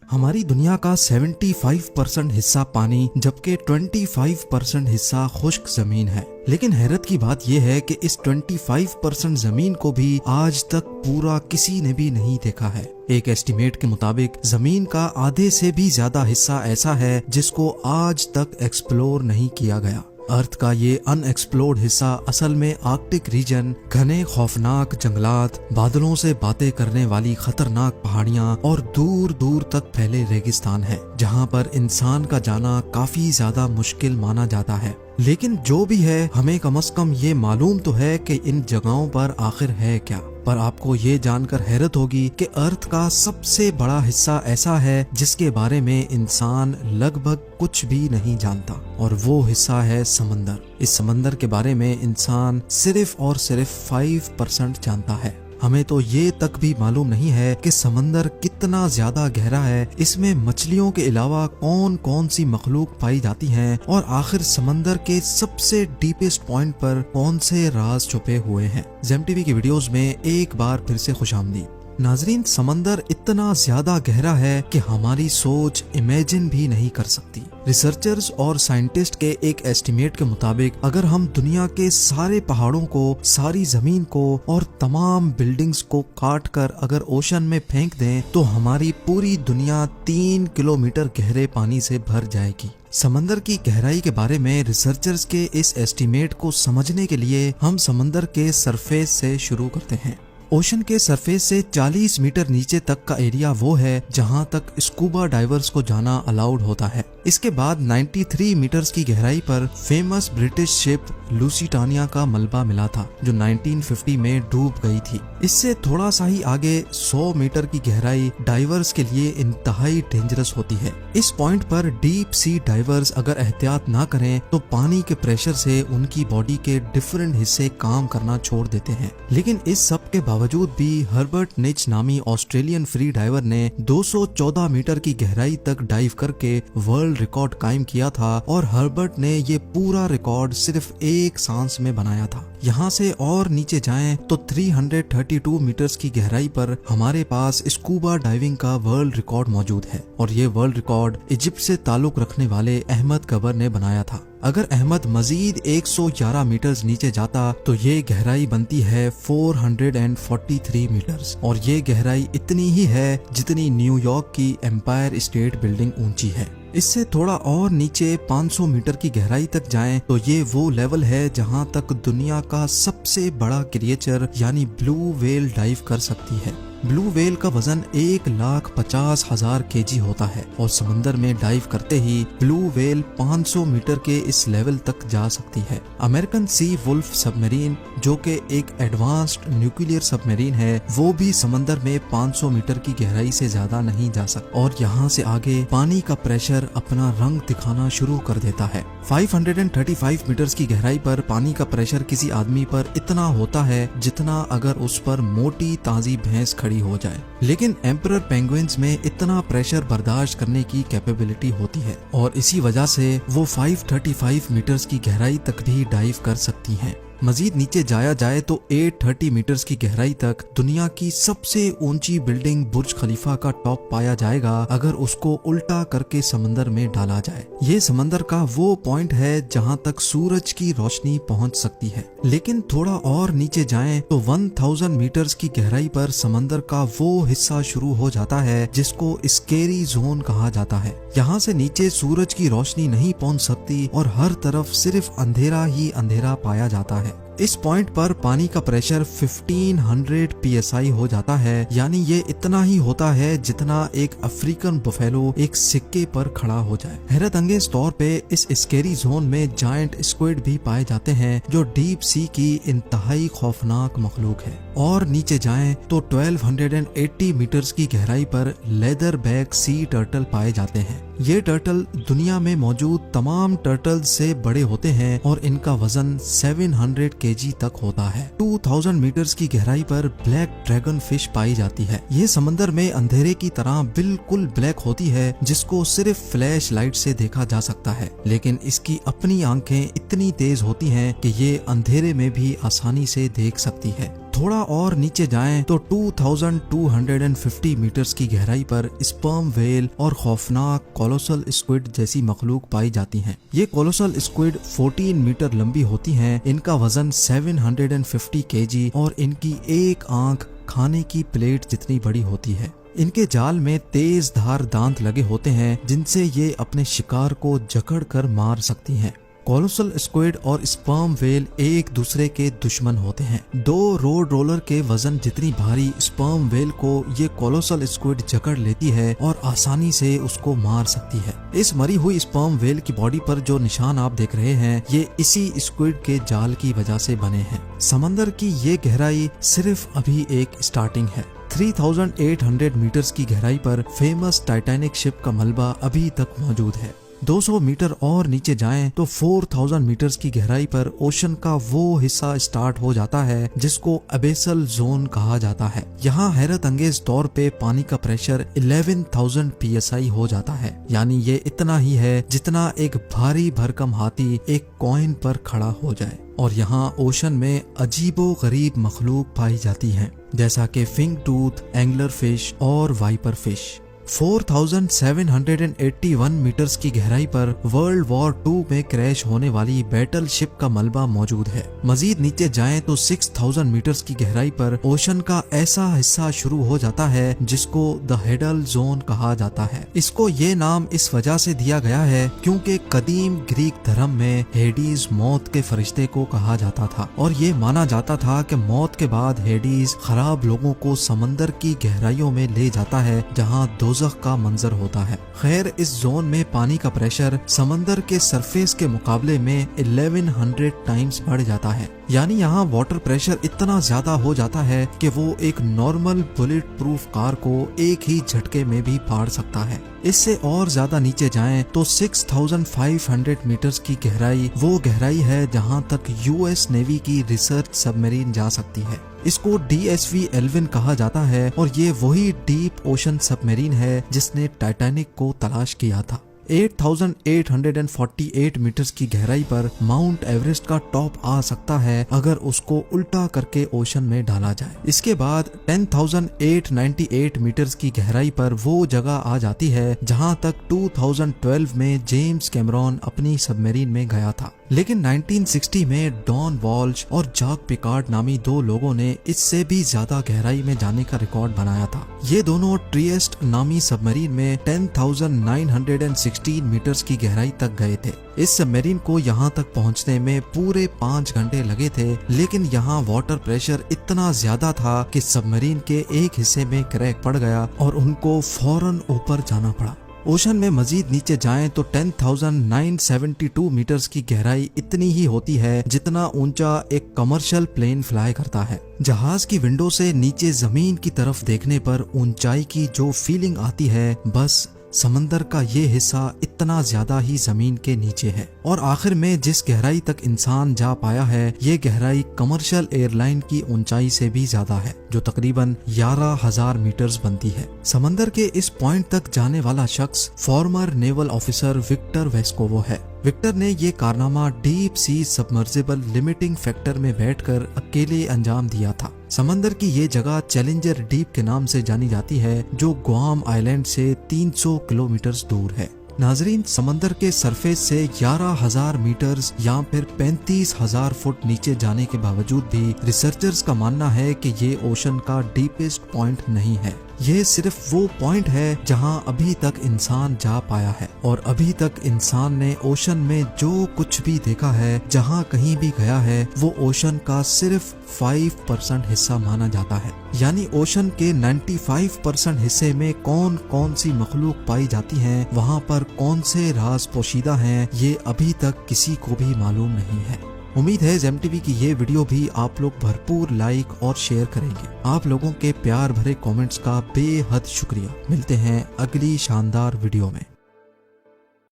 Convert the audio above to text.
हमारी दुनिया का 75% हिस्सा पानी जबकि 25% हिस्सा खुश्क जमीन है। लेकिन हैरत की बात यह है कि इस 25% जमीन को भी आज तक पूरा किसी ने भी नहीं देखा है। एक एस्टीमेट के मुताबिक जमीन का आधे से भी ज्यादा हिस्सा ऐसा है जिसको आज तक एक्सप्लोर नहीं किया गया। अर्थ का ये अनएक्सप्लोर्ड हिस्सा असल में आर्कटिक रीजन, घने खौफनाक जंगलात, बादलों से बातें करने वाली खतरनाक पहाड़ियाँ और दूर दूर तक फैले रेगिस्तान है, जहाँ पर इंसान का जाना काफी ज्यादा मुश्किल माना जाता है। लेकिन जो भी है, हमें कम से कम ये मालूम तो है कि इन जगहों पर आखिर है क्या। पर आपको ये जानकर हैरत होगी कि अर्थ का सबसे बड़ा हिस्सा ऐसा है जिसके बारे में इंसान लगभग कुछ भी नहीं जानता, और वो हिस्सा है समंदर। इस समंदर के बारे में इंसान सिर्फ और सिर्फ 5% जानता है। हमें तो ये तक भी मालूम नहीं है कि समंदर कितना ज्यादा गहरा है, इसमें मछलियों के अलावा कौन कौन सी मखलूक पाई जाती हैं, और आखिर समंदर के सबसे डीपेस्ट पॉइंट पर कौन से राज छुपे हुए हैं। जेम टीवी की वीडियोस में एक बार फिर से खुशामदीद। नाजरीन, समंदर इतना ज्यादा गहरा है कि हमारी सोच इमेजिन भी नहीं कर सकती। रिसर्चर्स और साइंटिस्ट के एक एस्टीमेट के मुताबिक अगर हम दुनिया के सारे पहाड़ों को, सारी जमीन को और तमाम बिल्डिंग्स को काट कर अगर ओशन में फेंक दें तो हमारी पूरी दुनिया 3 किलोमीटर गहरे पानी से भर जाएगी। समंदर की गहराई के बारे में रिसर्चर्स के इस एस्टीमेट को समझने के लिए हम समंदर के सरफेस से शुरू करते हैं। ओशन के सरफेस से 40 मीटर नीचे तक का एरिया वो है जहां तक स्कूबा डाइवर्स को जाना अलाउड होता है। इसके बाद 93 मीटर्स की गहराई पर फेमस ब्रिटिश शिप लूसिटानिया का मलबा मिला था, जो 1950 में डूब गई थी। इससे थोड़ा सा ही आगे 100 मीटर की गहराई डाइवर्स के लिए इंतहाई डेंजरस होती है। इस पॉइंट पर डीप सी डाइवर्स अगर एहतियात ना करें तो पानी के प्रेशर से उनकी बॉडी के डिफरेंट हिस्से काम करना छोड़ देते हैं। लेकिन इस सब के बावजूद भी हर्बर्ट निच नामी ऑस्ट्रेलियन फ्री डाइवर ने 214 मीटर की गहराई तक डाइव करके वर्ल्ड रिकॉर्ड कायम किया था, और हर्बर्ट ने ये पूरा रिकॉर्ड सिर्फ एक सांस में बनाया था। यहाँ से और नीचे जाएं तो 332 मीटर्स की गहराई पर हमारे पास स्कूबा डाइविंग का वर्ल्ड रिकॉर्ड मौजूद है, और ये वर्ल्ड रिकॉर्ड इजिप्ट से ताल्लुक रखने वाले अहमद गबर ने बनाया था। अगर अहमद मजीद 111 मीटर्स नीचे जाता तो ये गहराई बनती है 443 मीटर्स, और ये गहराई इतनी ही है जितनी न्यूयॉर्क की एम्पायर स्टेट बिल्डिंग ऊंची है। इससे थोड़ा और नीचे 500 मीटर की गहराई तक जाएं तो ये वो लेवल है जहां तक दुनिया का सबसे बड़ा क्रिएचर यानी ब्लू व्हेल डाइव कर सकती है। ब्लू व्हेल का वजन 1,50,000 kg होता है, और समंदर में डाइव करते ही ब्लू व्हेल 500 मीटर के इस लेवल तक जा सकती है। अमेरिकन सी वुल्फ सबमरीन, जो कि एक एडवांस्ड न्यूक्लियर सबमरीन है, वो भी समंदर में 500 मीटर की गहराई से ज्यादा नहीं जा सकता, और यहाँ से आगे पानी का प्रेशर अपना रंग दिखाना शुरू कर देता है। 535 मीटर्स की गहराई पर पानी का प्रेशर किसी आदमी पर इतना होता है जितना अगर उस पर मोटी ताजी भैंस खड़ी हो जाए। लेकिन एम्परर पेंगुइन्स में इतना प्रेशर बर्दाश्त करने की कैपेबिलिटी होती है, और इसी वजह से वो 535 मीटर्स की गहराई तक भी डाइव कर सकती हैं। मजीद नीचे जाया जाए तो 830 मीटर्स की गहराई तक दुनिया की सबसे ऊंची बिल्डिंग बुर्ज खलीफा का टॉप पाया जाएगा अगर उसको उल्टा करके समंदर में डाला जाए। ये समंदर का वो पॉइंट है जहां तक सूरज की रोशनी पहुंच सकती है। लेकिन थोड़ा और नीचे जाएं तो 1000 मीटर्स की गहराई पर समंदर का वो हिस्सा शुरू हो जाता है जिसको स्केरी जोन कहा जाता है। यहाँ से नीचे सूरज की रोशनी नहीं पहुंच सकती और हर तरफ सिर्फ अंधेरा ही अंधेरा पाया जाता है। इस पॉइंट पर पानी का प्रेशर 1500 psi हो जाता है, यानी ये इतना ही होता है जितना एक अफ्रीकन बफेलो एक सिक्के पर खड़ा हो जाए। हैरत अंगेज तौर पे इस स्केरी जोन में जायंट स्क्विड भी पाए जाते हैं, जो डीप सी की इंतहाई खौफनाक मखलूक है। और नीचे जाएं तो 1280 मीटर्स की गहराई पर लेदर बैक सी टर्टल पाए जाते हैं। ये टर्टल दुनिया में मौजूद तमाम टर्टल से बड़े होते हैं, और इनका वजन 700 kg तक होता है। 2000 मीटर्स की गहराई पर ब्लैक ड्रैगन फिश पाई जाती है। ये समंदर में अंधेरे की तरह बिल्कुल ब्लैक होती है, जिसको सिर्फ फ्लैश लाइट से देखा जा सकता है, लेकिन इसकी अपनी आंखें इतनी तेज होती हैं कि ये अंधेरे में भी आसानी से देख सकती है। थोड़ा और नीचे जाएं तो 2250 मीटर्स की गहराई पर स्पर्म व्हेल और खौफनाक कोलोसल स्क्विड जैसी मखलूक पाई जाती हैं। ये कोलोसल स्क्विड 14 मीटर लंबी होती हैं। इनका वजन 750 केजी और इनकी एक आंख खाने की प्लेट जितनी बड़ी होती है। इनके जाल में तेज धार दांत लगे होते हैं जिनसे ये अपने शिकार को जकड़ कर मार सकती हैं। कोलोसल स्क्विड और स्पर्म व्हेल एक दूसरे के दुश्मन होते हैं। 2 रोड रोलर के वजन जितनी भारी स्पर्म व्हेल को ये कोलोसल स्क्विड जकड़ लेती है और आसानी से उसको मार सकती है। इस मरी हुई स्पर्म व्हेल की बॉडी पर जो निशान आप देख रहे हैं ये इसी स्क्विड के जाल की वजह से बने हैं। समंदर की ये गहराई सिर्फ अभी एक स्टार्टिंग है। 3800 मीटर्स की गहराई पर फेमस टाइटैनिक शिप का मलबा अभी तक मौजूद है। 200 मीटर और नीचे जाएं तो 4000 मीटर्स की गहराई पर ओशन का वो हिस्सा स्टार्ट हो जाता है जिसको अबेसल जोन कहा जाता है। यहाँ हैरत अंगेज तौर पे पानी का प्रेशर 11,000 PSI हो जाता है। यानी ये इतना ही है जितना एक भारी भरकम हाथी एक कॉइन पर खड़ा हो जाए। और यहाँ ओशन में अजीबो गरीब मखलूक पाई जाती हैं जैसा कि फिंग टूथ, एंगलर फिश और वाइपर फिश। 4781 मीटर्स की गहराई पर वर्ल्ड वॉर 2 में क्रैश होने वाली बैटल शिप का मलबा मौजूद है। मजीद नीचे जाएं तो 6000 मीटर्स की गहराई पर ओशन का ऐसा हिस्सा शुरू हो जाता है जिसको द हेडल जोन कहा जाता है। इसको ये नाम इस वजह से दिया गया है क्योंकि कदीम ग्रीक धर्म में हेडीज मौत के फरिश्ते को कहा जाता था और ये माना जाता था कि मौत के बाद हेडीज खराब लोगों को समंदर की गहराइयों में ले जाता है जहाँ का मंजर होता है। खैर इस जोन में पानी का प्रेशर समंदर के सरफेस के मुकाबले में 1100 टाइम्स बढ़ जाता है। यानी यहाँ वाटर प्रेशर इतना ज्यादा हो जाता है कि वो एक नॉर्मल बुलेट प्रूफ कार को एक ही झटके में भी फाड़ सकता है। इससे और ज्यादा नीचे जाएं तो 6500 मीटर्स की गहराई वो गहराई है जहाँ तक US नेवी की रिसर्च सबमरीन जा सकती है। इसको DSV एल्विन कहा जाता है और ये वही डीप ओशन सबमरीन है जिसने टाइटैनिक को तलाश किया था। 8848 मीटर्स की गहराई पर माउंट एवरेस्ट का टॉप आ सकता है अगर उसको उल्टा करके ओशन में डाला जाए। इसके बाद 10898 मीटर्स की गहराई पर वो जगह आ जाती है जहां तक 2012 में जेम्स कैमरॉन अपनी सबमरीन में गया था। लेकिन 1960 में डॉन वॉल्श और जाक पिकार्ड नामी 2 लोगों ने इससे भी ज्यादा गहराई में जाने का रिकॉर्ड बनाया था। ये दोनों ट्रिएस्ट नामी सबमरीन में 10,916 मीटर्स की गहराई तक गए थे। इस सबमरीन को यहाँ तक पहुँचने में पूरे 5 घंटे लगे थे, लेकिन यहाँ वाटर प्रेशर इतना ज्यादा था कि सबमरीन के एक हिस्से में क्रैक पड़ गया और उनको फौरन ऊपर जाना पड़ा। ओशन में मजीद नीचे जाएं तो 10,972 मीटर्स की गहराई इतनी ही होती है जितना ऊंचा एक कमर्शियल प्लेन फ्लाई करता है। जहाज की विंडो से नीचे जमीन की तरफ देखने पर ऊंचाई की जो फीलिंग आती है, बस समंदर का ये हिस्सा इतना ज्यादा ही जमीन के नीचे है। और आखिर में जिस गहराई तक इंसान जा पाया है, ये गहराई कमर्शियल एयरलाइन की ऊंचाई से भी ज्यादा है, जो तकरीबन 11,000 मीटर्स बनती है। समंदर के इस पॉइंट तक जाने वाला शख्स former naval officer Victor Vescovo है। विक्टर ने ये कारनामा deep sea submersible limiting factor में बैठकर अकेले अंजाम दिया था। समंदर की ये जगह चैलेंजर डीप के नाम से जानी जाती है, जो गुआम आइलैंड से 300 किलोमीटर दूर है। नाजरीन, समंदर के सरफेस से 11,000 मीटर्स या फिर 35,000 फुट नीचे जाने के बावजूद भी रिसर्चर्स का मानना है कि ये ओशन का डीपेस्ट पॉइंट नहीं है। ये सिर्फ वो पॉइंट है जहां अभी तक इंसान जा पाया है, और अभी तक इंसान ने ओशन में जो कुछ भी देखा है, जहां कहीं भी गया है, वो ओशन का सिर्फ 5% हिस्सा माना जाता है। यानी ओशन के 95% हिस्से में कौन कौन सी मखलूक पाई जाती हैं, वहां पर कौन से राज पोशीदा हैं, ये अभी तक किसी को भी मालूम नहीं है। उम्मीद है ZEM की ये वीडियो भी आप लोग भरपूर लाइक और शेयर करेंगे। आप लोगों के प्यार भरे कमेंट्स का बेहद शुक्रिया। मिलते हैं अगली शानदार वीडियो में।